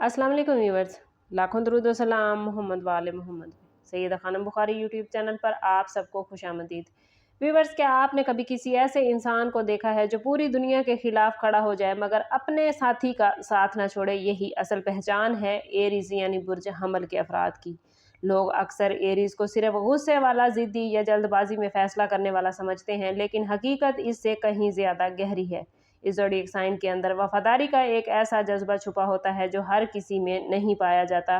अस्सलाम वालेकुम व्यूअर्स, लाखों दरूद व सलाम मोहम्मद वाले मोहम्मद। सैयदा खानम बुखारी यूट्यूब चैनल पर आप सबको खुशामदीद। व्यूअर्स, क्या आपने कभी किसी ऐसे इंसान को देखा है जो पूरी दुनिया के खिलाफ खड़ा हो जाए मगर अपने साथी का साथ ना छोड़े? यही असल पहचान है एरीज यानी बुर्ज हमल के अफराद की। लोग अक्सर एरीज को सिर्फ गुस्से वाला, जिद्दी या जल्दबाजी में फैसला करने वाला समझते हैं, लेकिन हकीकत इससे कहीं ज्यादा गहरी है। इस ज़ोडिएक साइन के अंदर वफादारी का एक ऐसा जज्बा छुपा होता है जो हर किसी में नहीं पाया जाता।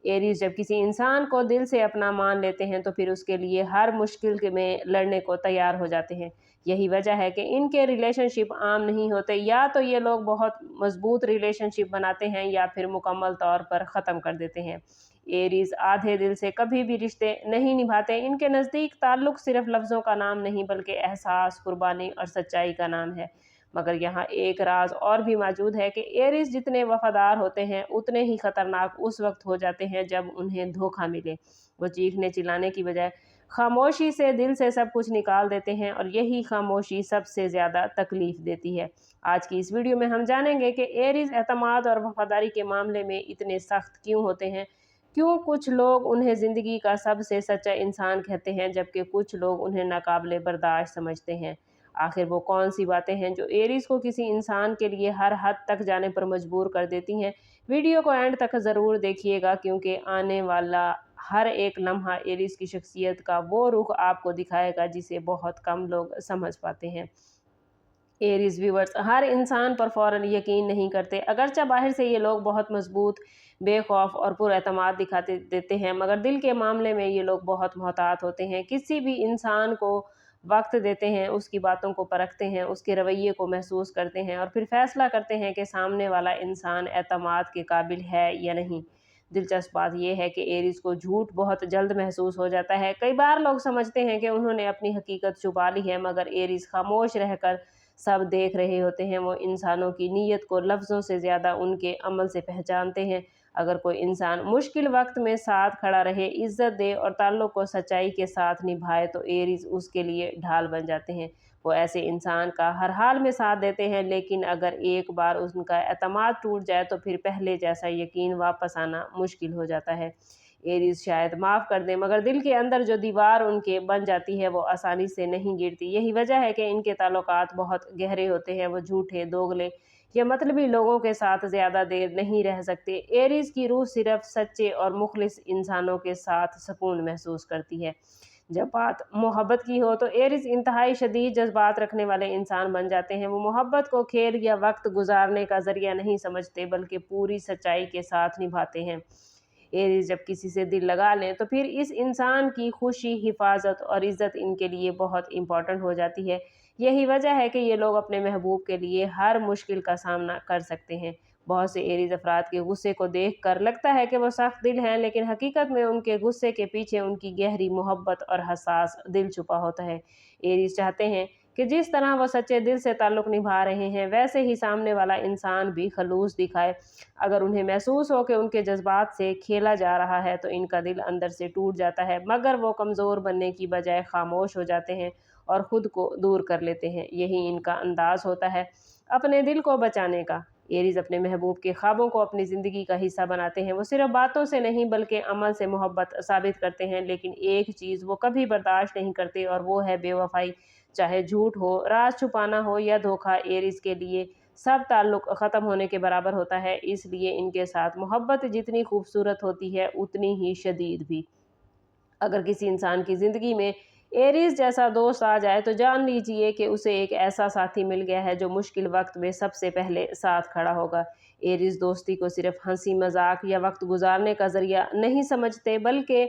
एरीज जब किसी इंसान को दिल से अपना मान लेते हैं तो फिर उसके लिए हर मुश्किल में लड़ने को तैयार हो जाते हैं। यही वजह है कि इनके रिलेशनशिप आम नहीं होते। या तो ये लोग बहुत मजबूत रिलेशनशिप बनाते हैं या फिर मुकम्मल तौर पर ख़त्म कर देते हैं। एरीज आधे दिल से कभी भी रिश्ते नहीं निभाते। इनके नज़दीक ताल्लुक सिर्फ लफ्ज़ों का नाम नहीं बल्कि एहसास, कुर्बानी और सच्चाई का नाम है। मगर यहाँ एक राज और भी मौजूद है कि एरीज जितने वफादार होते हैं उतने ही खतरनाक उस वक्त हो जाते हैं जब उन्हें धोखा मिले। वो चीखने चिल्लाने की बजाय खामोशी से दिल से सब कुछ निकाल देते हैं, और यही खामोशी सबसे ज़्यादा तकलीफ देती है। आज की इस वीडियो में हम जानेंगे कि एरीज एतमाद और वफादारी के मामले में इतने सख्त क्यों होते हैं, क्यों कुछ लोग उन्हें ज़िंदगी का सबसे सच्चा इंसान कहते हैं जबकि कुछ लोग उन्हें नाकाबिले बर्दाश्त समझते हैं। आखिर वो कौन सी बातें हैं जो एरीज को किसी इंसान के लिए हर हद तक जाने पर मजबूर कर देती हैं? वीडियो को एंड तक ज़रूर देखिएगा, क्योंकि आने वाला हर एक लम्हा एरीज की शख्सियत का वो रुख आपको दिखाएगा जिसे बहुत कम लोग समझ पाते हैं। एरीज व्यूवर्स हर इंसान पर फौरन यकीन नहीं करते। अगरचे बाहर से ये लोग बहुत मजबूत, बेखौफ और पुरएतमाद दिखाते देते हैं, मगर दिल के मामले में ये लोग बहुत मोहतात होते हैं। किसी भी इंसान को वक्त देते हैं, उसकी बातों को परखते हैं, उसके रवैये को महसूस करते हैं और फिर फैसला करते हैं कि सामने वाला इंसान एतमाद के काबिल है या नहीं। दिलचस्प बात यह है कि एरीज को झूठ बहुत जल्द महसूस हो जाता है। कई बार लोग समझते हैं कि उन्होंने अपनी हकीकत छुपा ली है, मगर एरीज खामोश रहकर सब देख रहे होते हैं। वो इंसानों की नीयत को लफ्ज़ों से ज़्यादा उनके अमल से पहचानते हैं। अगर कोई इंसान मुश्किल वक्त में साथ खड़ा रहे, इज्जत दे और ताल्लुक़ को सच्चाई के साथ निभाए तो एरीज उसके लिए ढाल बन जाते हैं। वो ऐसे इंसान का हर हाल में साथ देते हैं, लेकिन अगर एक बार उनका एतमाद टूट जाए तो फिर पहले जैसा यकीन वापस आना मुश्किल हो जाता है। एरीज शायद माफ़ कर दें, मगर दिल के अंदर जो दीवार उनके बन जाती है वो आसानी से नहीं गिरती। यही वजह है कि इनके ताल्लुकात बहुत गहरे होते हैं। वो झूठे, दोगले या मतलबी लोगों के साथ ज़्यादा देर नहीं रह सकते। एरीज की रूह सिर्फ सच्चे और मुखलिस इंसानों के साथ सुकून महसूस करती है। जब बात मोहब्बत की हो तो एरीज इंतहाई शदीद जज्बात रखने वाले इंसान बन जाते हैं। वो मोहब्बत को खेल या वक्त गुजारने का जरिया नहीं समझते बल्कि पूरी सच्चाई के साथ निभाते हैं। एरीज जब किसी से दिल लगा लें तो फिर इस इंसान की खुशी, हिफाजत और इज्जत इनके लिए बहुत इंपॉर्टेंट हो जाती है। यही वजह है कि ये लोग अपने महबूब के लिए हर मुश्किल का सामना कर सकते हैं। बहुत से एरीज अफराद के गुस्से को देखकर लगता है कि वो सख्त दिल हैं, लेकिन हकीकत में उनके गुस्से के पीछे उनकी गहरी मोहब्बत और हसास दिल छुपा होता है। एरीज चाहते हैं कि जिस तरह वो सच्चे दिल से ताल्लुक़ निभा रहे हैं वैसे ही सामने वाला इंसान भी खलूस दिखाए। अगर उन्हें महसूस हो कि उनके जज्बात से खेला जा रहा है तो इनका दिल अंदर से टूट जाता है, मगर वो कमज़ोर बनने की बजाय खामोश हो जाते हैं और ख़ुद को दूर कर लेते हैं। यही इनका अंदाज़ होता है अपने दिल को बचाने का। एरीज अपने महबूब के ख्वाबों को अपनी ज़िंदगी का हिस्सा बनाते हैं। वो सिर्फ बातों से नहीं बल्कि अमल से मोहब्बत साबित करते हैं, लेकिन एक चीज़ वो कभी बर्दाश्त नहीं करते और वो है बेवफाई। चाहे झूठ हो, राज छुपाना हो या धोखा, एरीज के लिए सब ताल्लुक़ ख़त्म होने के बराबर होता है। इसलिए इनके साथ मोहब्बत जितनी खूबसूरत होती है उतनी ही शदीद भी। अगर किसी इंसान की ज़िंदगी में एरीज जैसा दोस्त आ जाए तो जान लीजिए कि उसे एक ऐसा साथी मिल गया है जो मुश्किल वक्त में सबसे पहले साथ खड़ा होगा। एरीज दोस्ती को सिर्फ हंसी मजाक या वक्त गुजारने का जरिया नहीं समझते बल्कि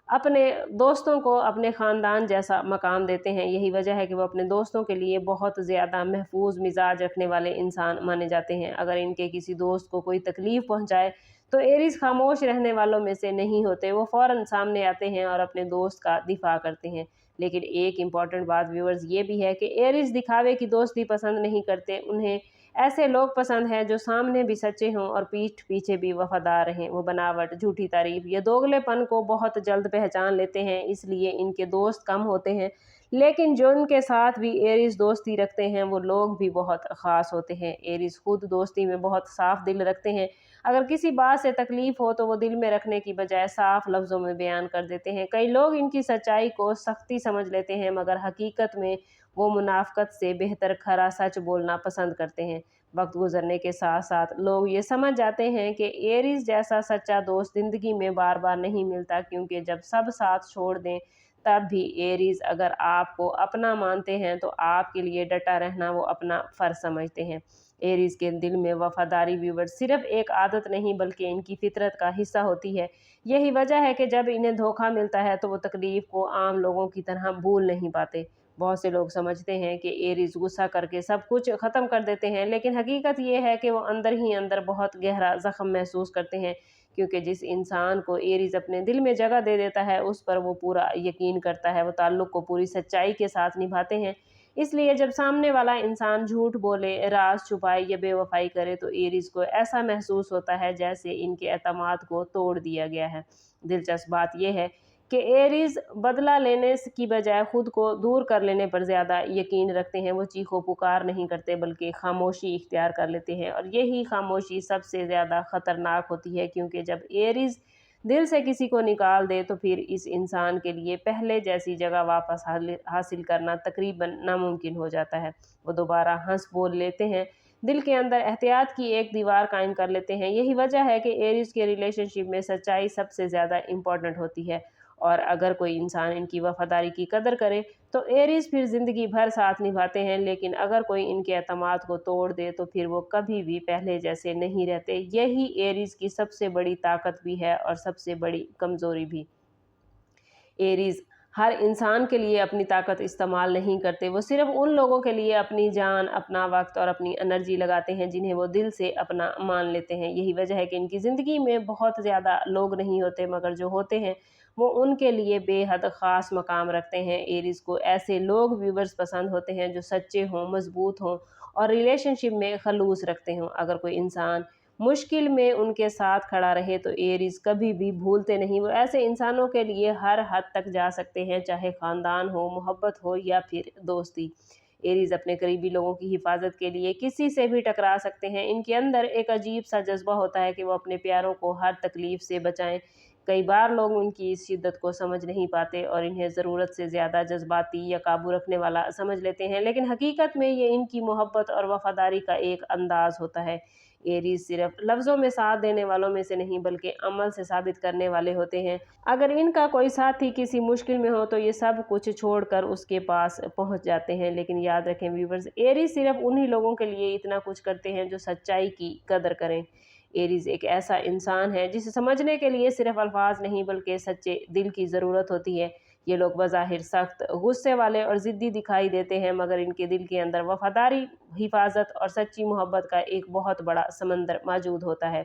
अपने दोस्तों को अपने ख़ानदान जैसा मकाम देते हैं। यही वजह है कि वो अपने दोस्तों के लिए बहुत ज़्यादा महफूज मिजाज रखने वाले इंसान माने जाते हैं। अगर इनके किसी दोस्त को कोई तकलीफ़ पहुंचाए तो एरीज खामोश रहने वालों में से नहीं होते। वो फ़ौरन सामने आते हैं और अपने दोस्त का दिफा करते हैं। लेकिन एक इम्पॉर्टेंट बात व्यूअर्स ये भी है कि एरीज दिखावे की दोस्ती पसंद नहीं करते। उन्हें ऐसे लोग पसंद हैं जो सामने भी सच्चे हों और पीठ पीछे भी वफादार रहें। वो बनावट, झूठी तारीफ या दोगलेपन को बहुत जल्द पहचान लेते हैं, इसलिए इनके दोस्त कम होते हैं लेकिन जो उनके साथ भी एरीज दोस्ती रखते हैं वो लोग भी बहुत ख़ास होते हैं। एरीज खुद दोस्ती में बहुत साफ दिल रखते हैं। अगर किसी बात से तकलीफ हो तो वो दिल में रखने की बजाय साफ लफ्ज़ों में बयान कर देते हैं। कई लोग इनकी सच्चाई को सख्ती समझ लेते हैं, मगर हकीकत में वो मुनाफ़क़त से बेहतर खरा सच बोलना पसंद करते हैं। वक्त गुजरने के साथ साथ लोग ये समझ जाते हैं कि एरीज जैसा सच्चा दोस्त ज़िंदगी में बार बार नहीं मिलता, क्योंकि जब सब साथ छोड़ दें तब भी एरीज अगर आपको अपना मानते हैं तो आपके लिए डटा रहना वो अपना फ़र्ज समझते हैं। एरीज के दिल में वफादारी व्यूवर्स सिर्फ एक आदत नहीं बल्कि इनकी फितरत का हिस्सा होती है। यही वजह है कि जब इन्हें धोखा मिलता है तो वो तकलीफ को आम लोगों की तरह भूल नहीं पाते। बहुत से लोग समझते हैं कि एरीज गुस्सा करके सब कुछ ख़त्म कर देते हैं, लेकिन हकीकत ये है कि वो अंदर ही अंदर बहुत गहरा ज़ख्म महसूस करते हैं, क्योंकि जिस इंसान को एरीज अपने दिल में जगह दे देता है उस पर वो पूरा यकीन करता है, वो ताल्लुक़ को पूरी सच्चाई के साथ निभाते हैं। इसलिए जब सामने वाला इंसान झूठ बोले, राज छुपाए या बेवफाई करे तो एरीज को ऐसा महसूस होता है जैसे इनके एतमाद को तोड़ दिया गया है। दिलचस्प बात यह है कि एरीज बदला लेने की बजाय खुद को दूर कर लेने पर ज़्यादा यकीन रखते हैं। वो चीखो पुकार नहीं करते बल्कि खामोशी इख्तियार कर लेते हैं, और यही खामोशी सबसे ज़्यादा ख़तरनाक होती है, क्योंकि जब एरीज दिल से किसी को निकाल दे तो फिर इस इंसान के लिए पहले जैसी जगह वापस हासिल करना तकरीबन नामुमकिन हो जाता है। वो दोबारा हंस बोल लेते हैं, दिल के अंदर एहतियात की एक दीवार कायम कर लेते हैं। यही वजह है कि एरीज के रिलेशनशिप में सच्चाई सबसे ज़्यादा इम्पॉर्टेंट होती है, और अगर कोई इंसान इनकी वफादारी की कदर करे तो एरीज फिर ज़िंदगी भर साथ निभाते हैं, लेकिन अगर कोई इनके एतमाद को तोड़ दे तो फिर वो कभी भी पहले जैसे नहीं रहते। यही एरीज की सबसे बड़ी ताकत भी है और सबसे बड़ी कमज़ोरी भी। एरीज हर इंसान के लिए अपनी ताकत इस्तेमाल नहीं करते, वो सिर्फ उन लोगों के लिए अपनी जान, अपना वक्त और अपनी एनर्जी लगाते हैं जिन्हें वो दिल से अपना मान लेते हैं। यही वजह है कि इनकी ज़िंदगी में बहुत ज़्यादा लोग नहीं होते, मगर जो होते हैं वो उनके लिए बेहद ख़ास मकाम रखते हैं। एरीज को ऐसे लोग व्यूवर्स पसंद होते हैं जो सच्चे हों, मजबूत हों और रिलेशनशिप में खलूस रखते हों। अगर कोई इंसान मुश्किल में उनके साथ खड़ा रहे तो एरीज कभी भी भूलते नहीं। वो ऐसे इंसानों के लिए हर हद तक जा सकते हैं, चाहे ख़ानदान हो, मोहब्बत हो या फिर दोस्ती। एरीज अपने करीबी लोगों की हिफाजत के लिए किसी से भी टकरा सकते हैं। इनके अंदर एक अजीब सा जज्बा होता है कि वो अपने प्यारों को हर तकलीफ से बचाएं। कई बार लोग उनकी इस शिद्दत को समझ नहीं पाते और इन्हें ज़रूरत से ज़्यादा जज्बाती या काबू रखने वाला समझ लेते हैं, लेकिन हकीकत में ये इनकी मोहब्बत और वफादारी का एक अंदाज होता है। एरीज सिर्फ लफ्ज़ों में साथ देने वालों में से नहीं बल्कि अमल से साबित करने वाले होते हैं। अगर इनका कोई साथी किसी मुश्किल में हो तो ये सब कुछ छोड़कर उसके पास पहुंच जाते हैं। लेकिन याद रखें व्यूवर्स, एरीज सिर्फ उन्हीं लोगों के लिए इतना कुछ करते हैं जो सच्चाई की कदर करें। एरीज एक ऐसा इंसान है जिसे समझने के लिए सिर्फ अल्फाज नहीं बल्कि सच्चे दिल की ज़रूरत होती है। ये लोग बज़ाहिर सख्त, गुस्से वाले और ज़िद्दी दिखाई देते हैं, मगर इनके दिल के अंदर वफादारी, हिफाजत और सच्ची मोहब्बत का एक बहुत बड़ा समंदर मौजूद होता है।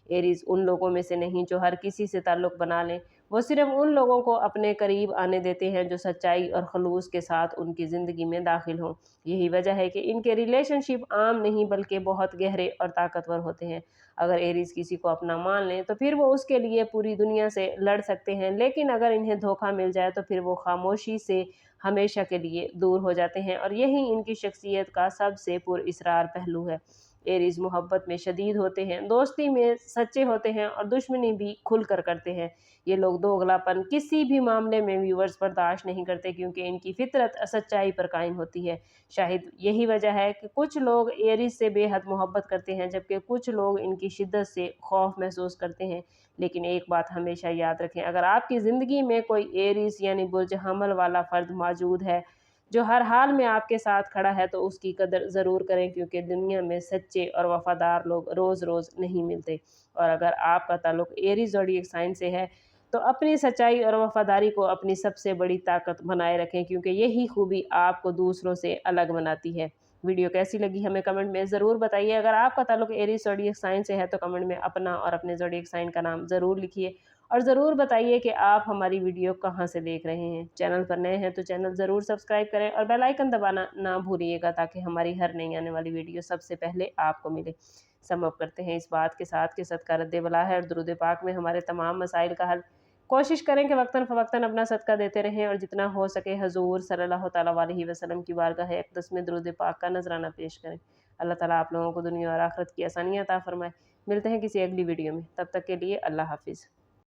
एरीज उन लोगों में से नहीं जो हर किसी से ताल्लुक़ बना लें, वो सिर्फ उन लोगों को अपने करीब आने देते हैं जो सच्चाई और खलूस के साथ उनकी ज़िंदगी में दाखिल हों। यही वजह है कि इनके रिलेशनशिप आम नहीं बल्कि बहुत गहरे और ताकतवर होते हैं। अगर एरीज किसी को अपना मान लें तो फिर वो उसके लिए पूरी दुनिया से लड़ सकते हैं, लेकिन अगर इन्हें धोखा मिल जाए तो फिर वो खामोशी से हमेशा के लिए दूर हो जाते हैं, और यही इनकी शख्सियत का सबसे पुरअसरार पहलू है। एरीज मोहब्बत में शदीद होते हैं, दोस्ती में सच्चे होते हैं और दुश्मनी भी खुल कर करते हैं। ये लोग दोगलापन किसी भी मामले में व्यूवर्स बर्दाश्त नहीं करते, क्योंकि इनकी फितरत सच्चाई पर कायम होती है। शायद यही वजह है कि कुछ लोग एरीज से बेहद मोहब्बत करते हैं जबकि कुछ लोग इनकी शिद्दत से खौफ महसूस करते हैं। लेकिन एक बात हमेशा याद रखें, अगर आपकी ज़िंदगी में कोई एरीज यानी बुर्ज हमल वाला फ़र्द मौजूद है जो हर हाल में आपके साथ खड़ा है तो उसकी कदर ज़रूर करें, क्योंकि दुनिया में सच्चे और वफादार लोग रोज़ रोज़ नहीं मिलते। और अगर आपका ताल्लुक़ एरीज ज़ोडिएक साइन से है तो अपनी सच्चाई और वफादारी को अपनी सबसे बड़ी ताकत बनाए रखें, क्योंकि यही खूबी आपको दूसरों से अलग बनाती है। वीडियो कैसी लगी हमें कमेंट में ज़रूर बताइए। अगर आपका ताल्लुक़ एरीज ज़ोडिएक साइन से है तो कमेंट में अपना और अपने ज़ोडिएक साइन का नाम ज़रूर लिखिए, और ज़रूर बताइए कि आप हमारी वीडियो कहाँ से देख रहे हैं। चैनल पर नए हैं तो चैनल ज़रूर सब्सक्राइब करें और बेल आइकन दबाना ना भूलिएगा, ताकि हमारी हर नई आने वाली वीडियो सबसे पहले आपको मिले। सम अप करते हैं इस बात के साथ कि सदका रद्द बला है और दुरूद पाक में हमारे तमाम मसाइल का हल। कोशिश करें कि वक्तन फ़वक्तन अपना सदका देते रहें और जितना हो सके हजूर सल्लल्लाहु ताला अलैहि वसल्लम की बारगाह अक़दस में दुरूद पाक का नजराना पेश करें। अल्लाह ताला आप लोगों को दुनिया और आखिरत की आसानियाँ अता फरमाए। मिलते हैं किसी अगली वीडियो में, तब तक के लिए अल्लाह हाफिज़।